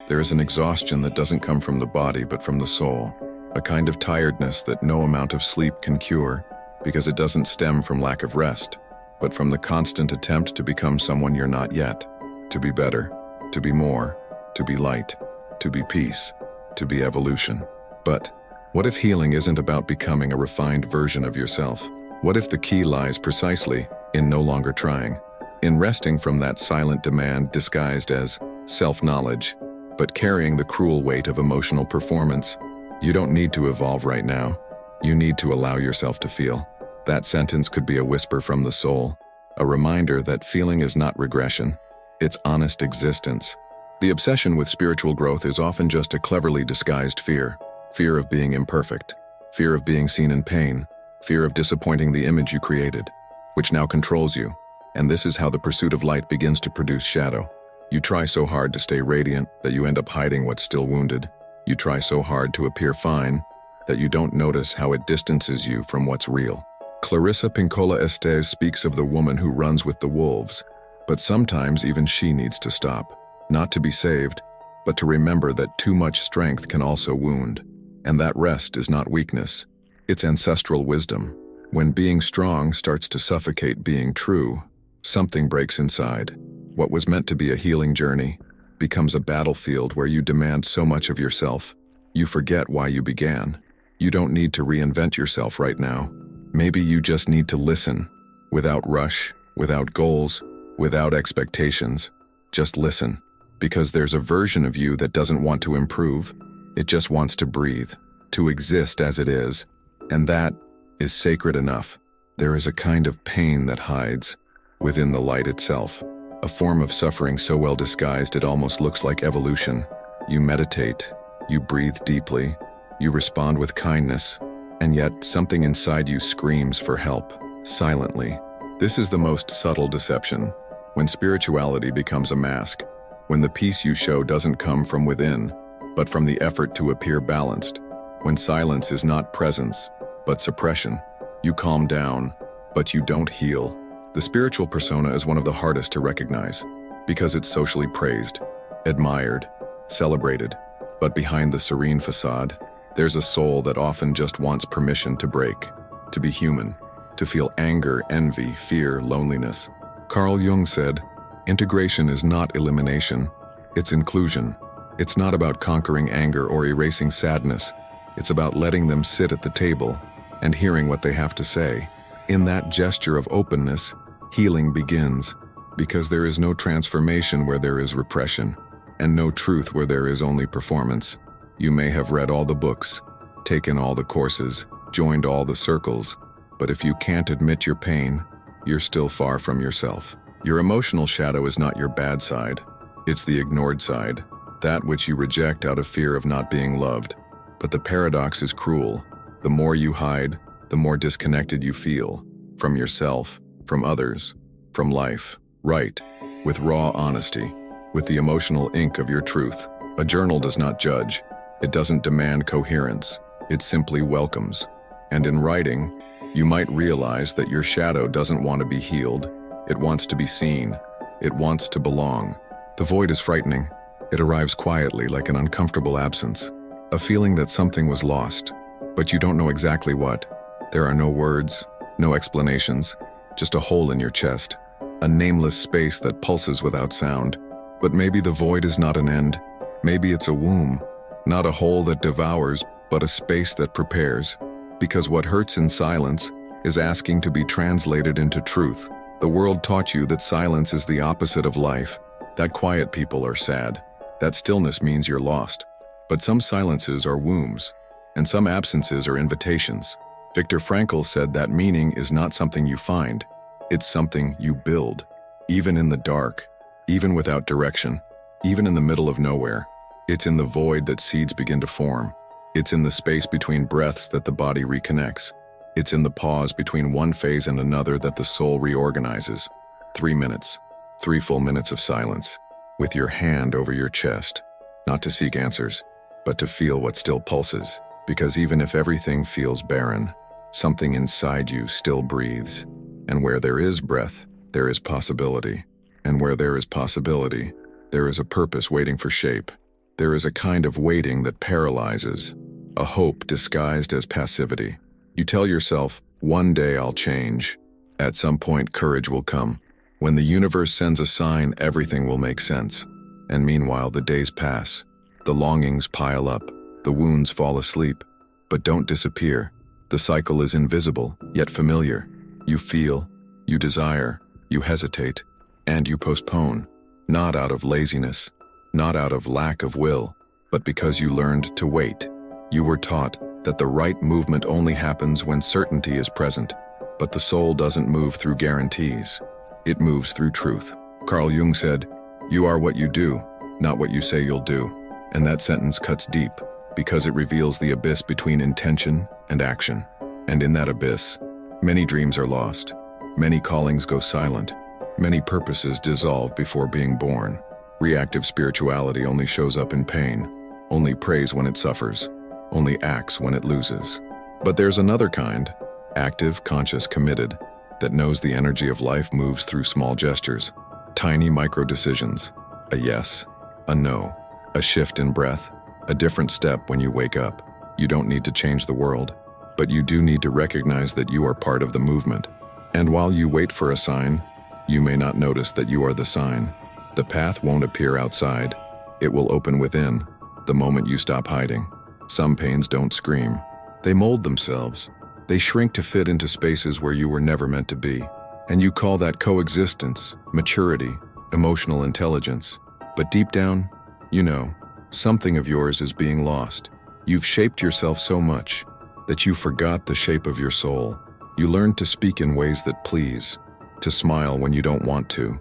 There is an exhaustion that doesn't come from the body but from the soul, a kind of tiredness that no amount of sleep can cure, because it doesn't stem from lack of rest, but from the constant attempt to become someone you're not yet, to be better, to be more, to be light, to be peace, to be evolution. But what if healing isn't about becoming a refined version of yourself? What if the key lies precisely in no longer trying, in resting from that silent demand disguised as self-knowledge, but carrying the cruel weight of emotional performance? You don't need to evolve right now. You need to allow yourself to feel. That sentence could be a whisper from the soul, a reminder that feeling is not regression, it's honest existence. The obsession with spiritual growth is often just a cleverly disguised fear. Fear of being imperfect, fear of being seen in pain, fear of disappointing the image you created, which now controls you. And this is how the pursuit of light begins to produce shadow. You try so hard to stay radiant that you end up hiding what's still wounded. You try so hard to appear fine that you don't notice how it distances you from what's real. Clarissa Pinkola Estes speaks of the woman who runs with the wolves, but sometimes even she needs to stop, not to be saved, but to remember that too much strength can also wound, and that rest is not weakness, it's ancestral wisdom. When being strong starts to suffocate being true, something breaks inside. What was meant to be a healing journey becomes a battlefield where you demand so much of yourself, you forget why you began. You don't need to reinvent yourself right now. Maybe you just need to listen, without rush, without goals, without expectations. Just listen, because there's a version of you that doesn't want to improve. It just wants to breathe, to exist as it is, and that is sacred enough. There is a kind of pain that hides within the light itself, a form of suffering so well disguised it almost looks like evolution. You meditate, you breathe deeply, you respond with kindness, and yet something inside you screams for help, silently. This is the most subtle deception, when spirituality becomes a mask, when the peace you show doesn't come from within, but from the effort to appear balanced, when silence is not presence, but suppression. You calm down, but you don't heal. The spiritual persona is one of the hardest to recognize, because it's socially praised, admired, celebrated, but behind the serene facade, there's a soul that often just wants permission to break, to be human, to feel anger, envy, fear, loneliness. Carl Jung said, "Integration is not elimination, it's inclusion." It's not about conquering anger or erasing sadness. It's about letting them sit at the table and hearing what they have to say. In that gesture of openness, healing begins, because there is no transformation where there is repression, and no truth where there is only performance. You may have read all the books, taken all the courses, joined all the circles, but if you can't admit your pain, you're still far from yourself. Your emotional shadow is not your bad side, it's the ignored side, that which you reject out of fear of not being loved. But the paradox is cruel. The more you hide, the more disconnected you feel, from yourself, from others, from life. Write, with raw honesty, with the emotional ink of your truth. A journal does not judge. It doesn't demand coherence. It simply welcomes. And in writing, you might realize that your shadow doesn't want to be healed. It wants to be seen. It wants to belong. The void is frightening. It arrives quietly like an uncomfortable absence, a feeling that something was lost, but you don't know exactly what. There are no words, no explanations, just a hole in your chest, a nameless space that pulses without sound. But maybe the void is not an end. Maybe it's a womb, not a hole that devours, but a space that prepares. Because what hurts in silence is asking to be translated into truth. The world taught you that silence is the opposite of life, that quiet people are sad, that stillness means you're lost. But some silences are wombs, and some absences are invitations. Viktor Frankl said that meaning is not something you find, it's something you build. Even in the dark, even without direction, even in the middle of nowhere, it's in the void that seeds begin to form. It's in the space between breaths that the body reconnects. It's in the pause between one phase and another that the soul reorganizes. 3 minutes, 3 full minutes of silence, with your hand over your chest, not to seek answers, but to feel what still pulses. Because even if everything feels barren, something inside you still breathes. And where there is breath, there is possibility. And where there is possibility, there is a purpose waiting for shape. There is a kind of waiting that paralyzes, a hope disguised as passivity. You tell yourself, one day I'll change. At some point, courage will come. When the universe sends a sign, everything will make sense. And meanwhile, the days pass. The longings pile up. The wounds fall asleep, but don't disappear. The cycle is invisible, yet familiar. You feel, you desire, you hesitate, and you postpone. Not out of laziness, not out of lack of will, but because you learned to wait. You were taught that the right movement only happens when certainty is present, but the soul doesn't move through guarantees. It moves through truth. Carl Jung said, "You are what you do, not what you say you'll do." And that sentence cuts deep, because it reveals the abyss between intention and action. And in that abyss, many dreams are lost. Many callings go silent. Many purposes dissolve before being born. Reactive spirituality only shows up in pain, only prays when it suffers, only acts when it loses. But there's another kind, active, conscious, committed, that knows the energy of life moves through small gestures, tiny micro-decisions, a yes, a no, a shift in breath, a different step when you wake up. You don't need to change the world, but you do need to recognize that you are part of the movement. And while you wait for a sign, you may not notice that you are the sign. The path won't appear outside. It will open within, the moment you stop hiding. Some pains don't scream. They mold themselves. They shrink to fit into spaces where you were never meant to be. And you call that coexistence, maturity, emotional intelligence. But deep down, you know, something of yours is being lost. You've shaped yourself so much that you forgot the shape of your soul. You learned to speak in ways that please, to smile when you don't want to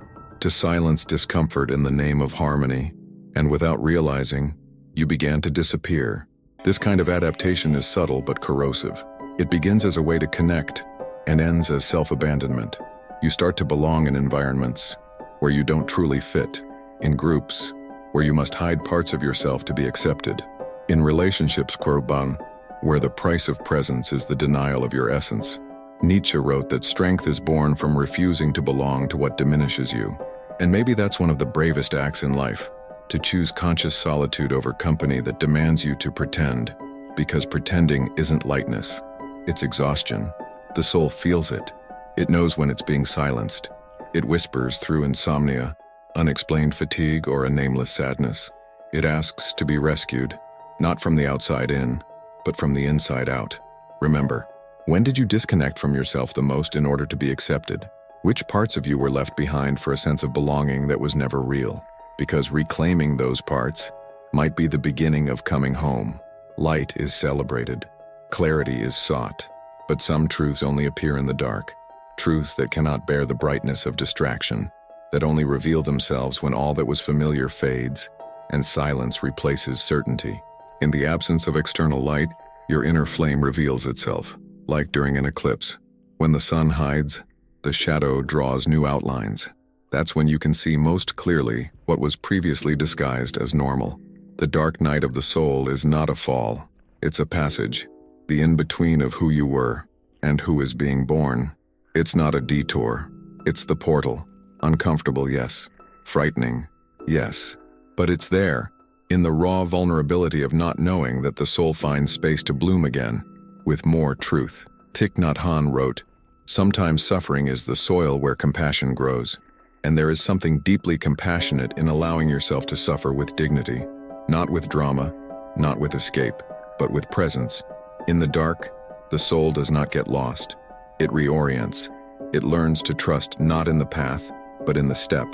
silence discomfort in the name of harmony, and without realizing, you began to disappear. This kind of adaptation is subtle but corrosive. It begins as a way to connect and ends as self-abandonment. You start to belong in environments where you don't truly fit, in groups where you must hide parts of yourself to be accepted, in relationships, where the price of presence is the denial of your essence. Nietzsche wrote that strength is born from refusing to belong to what diminishes you. And maybe that's one of the bravest acts in life, to choose conscious solitude over company that demands you to pretend, because pretending isn't lightness, it's exhaustion. The soul feels it. It knows when it's being silenced. It whispers through insomnia, unexplained fatigue, or a nameless sadness. It asks to be rescued, not from the outside in, but from the inside out. Remember, when did you disconnect from yourself the most in order to be accepted? Which parts of you were left behind for a sense of belonging that was never real? Because reclaiming those parts might be the beginning of coming home. Light is celebrated. Clarity is sought. But some truths only appear in the dark. Truths that cannot bear the brightness of distraction, that only reveal themselves when all that was familiar fades, and silence replaces certainty. In the absence of external light, your inner flame reveals itself, like during an eclipse. When the sun hides, the shadow draws new outlines. That's when you can see most clearly what was previously disguised as normal. The dark night of the soul is not a fall. It's a passage, the in-between of who you were and who is being born. It's not a detour. It's the portal. Uncomfortable, yes. Frightening, yes. But it's there, in the raw vulnerability of not knowing that the soul finds space to bloom again, with more truth. Thich Nhat Hanh wrote, "Sometimes suffering is the soil where compassion grows." And there is something deeply compassionate in allowing yourself to suffer with dignity, not with drama, not with escape, but with presence. In the dark, the soul does not get lost. It reorients. It learns to trust not in the path, but in the step,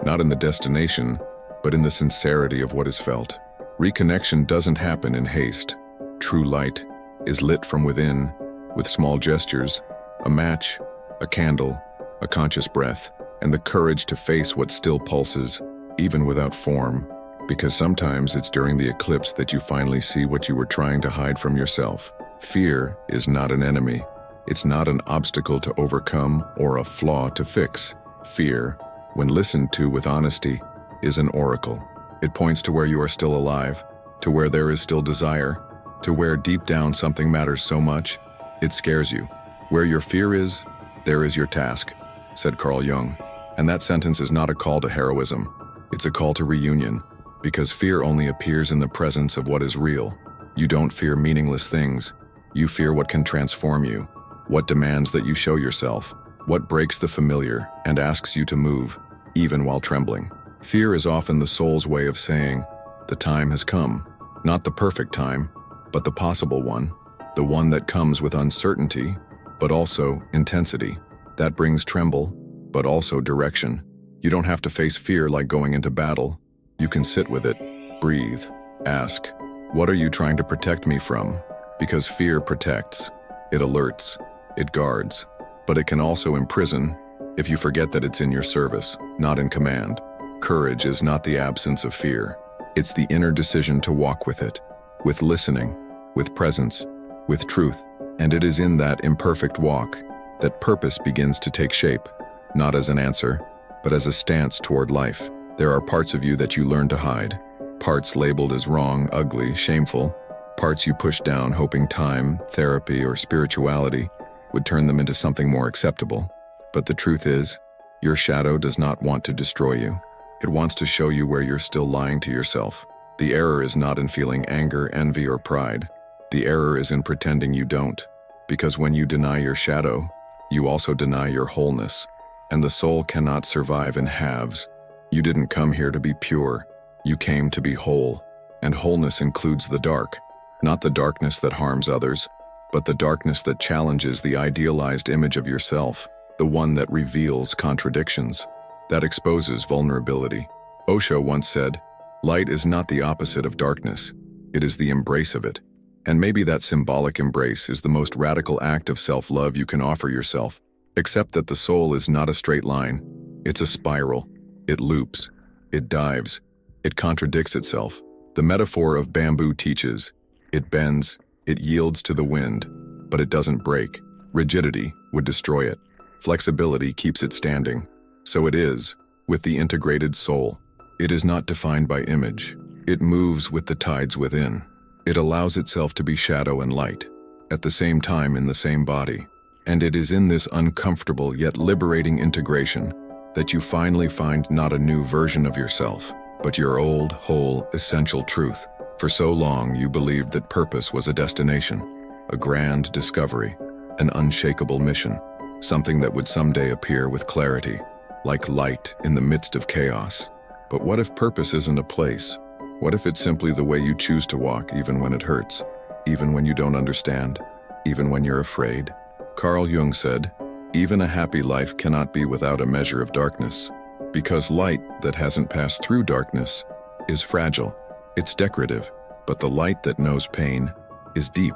not in the destination, but in the sincerity of what is felt. Reconnection doesn't happen in haste. True light is lit from within, with small gestures, a match, a candle, a conscious breath, and the courage to face what still pulses, even without form, because sometimes it's during the eclipse that you finally see what you were trying to hide from yourself. Fear is not an enemy. It's not an obstacle to overcome or a flaw to fix. Fear, when listened to with honesty, is an oracle. It points to where you are still alive, to where there is still desire, to where deep down something matters so much, it scares you. Where your fear is, there is your task, said Carl Jung. And that sentence is not a call to heroism. It's a call to reunion, Because fear only appears in the presence of what is real. You don't fear meaningless things. You fear what can transform you, what demands that you show yourself, what breaks the familiar and asks you to move, even while trembling. Fear is often the soul's way of saying, the time has come. Not the perfect time, but the possible one. The one that comes with uncertainty, but also intensity. That brings tremble, but also direction. You don't have to face fear like going into battle. You can sit with it, breathe, ask, what are you trying to protect me from? Because fear protects, it alerts, it guards, but it can also imprison if you forget that it's in your service, not in command. Courage is not the absence of fear. It's the inner decision to walk with it, with listening, with presence, with truth. And it is in that imperfect walk that purpose begins to take shape, not as an answer, but as a stance toward life. There are parts of you that you learn to hide, parts labeled as wrong, ugly, shameful, parts you push down hoping time, therapy, or spirituality would turn them into something more acceptable. But the truth is, your shadow does not want to destroy you. It wants to show you where you're still lying to yourself. The error is not in feeling anger, envy, or pride. The error is in pretending you don't. Because when you deny your shadow, you also deny your wholeness. And the soul cannot survive in halves. You didn't come here to be pure. You came to be whole. And wholeness includes the dark. Not the darkness that harms others, but the darkness that challenges the idealized image of yourself, the one that reveals contradictions, that exposes vulnerability. Osho once said, light is not the opposite of darkness. It is the embrace of it. And maybe that symbolic embrace is the most radical act of self-love you can offer yourself. Except that the soul is not a straight line. It's a spiral. It loops. It dives. It contradicts itself. The metaphor of bamboo teaches. It bends. It yields to the wind. But it doesn't break. Rigidity would destroy it. Flexibility keeps it standing. So it is with the integrated soul. It is not defined by image. It moves with the tides within. It allows itself to be shadow and light, at the same time in the same body. And it is in this uncomfortable yet liberating integration that you finally find not a new version of yourself, but your old, whole, essential truth. For so long you believed that purpose was a destination, a grand discovery, an unshakable mission, something that would someday appear with clarity, like light in the midst of chaos. But what if purpose isn't a place? What if it's simply the way you choose to walk even when it hurts, even when you don't understand, even when you're afraid? Carl Jung said, even a happy life cannot be without a measure of darkness, because light that hasn't passed through darkness is fragile. It's decorative, but the light that knows pain is deep.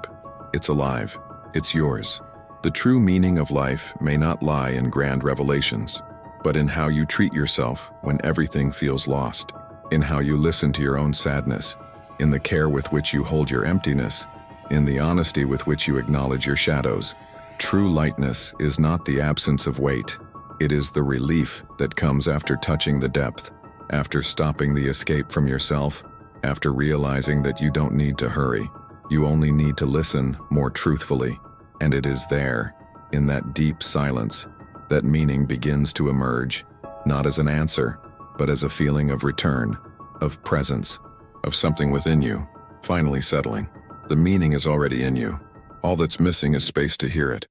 It's alive. It's yours. The true meaning of life may not lie in grand revelations, but in how you treat yourself when everything feels lost, in how you listen to your own sadness, in the care with which you hold your emptiness, in the honesty with which you acknowledge your shadows. True lightness is not the absence of weight. It is the relief that comes after touching the depth, after stopping the escape from yourself, after realizing that you don't need to hurry. You only need to listen more truthfully. And it is there, in that deep silence, that meaning begins to emerge, not as an answer, but as a feeling of return, of presence, of something within you, finally settling. The meaning is already in you. All that's missing is space to hear it.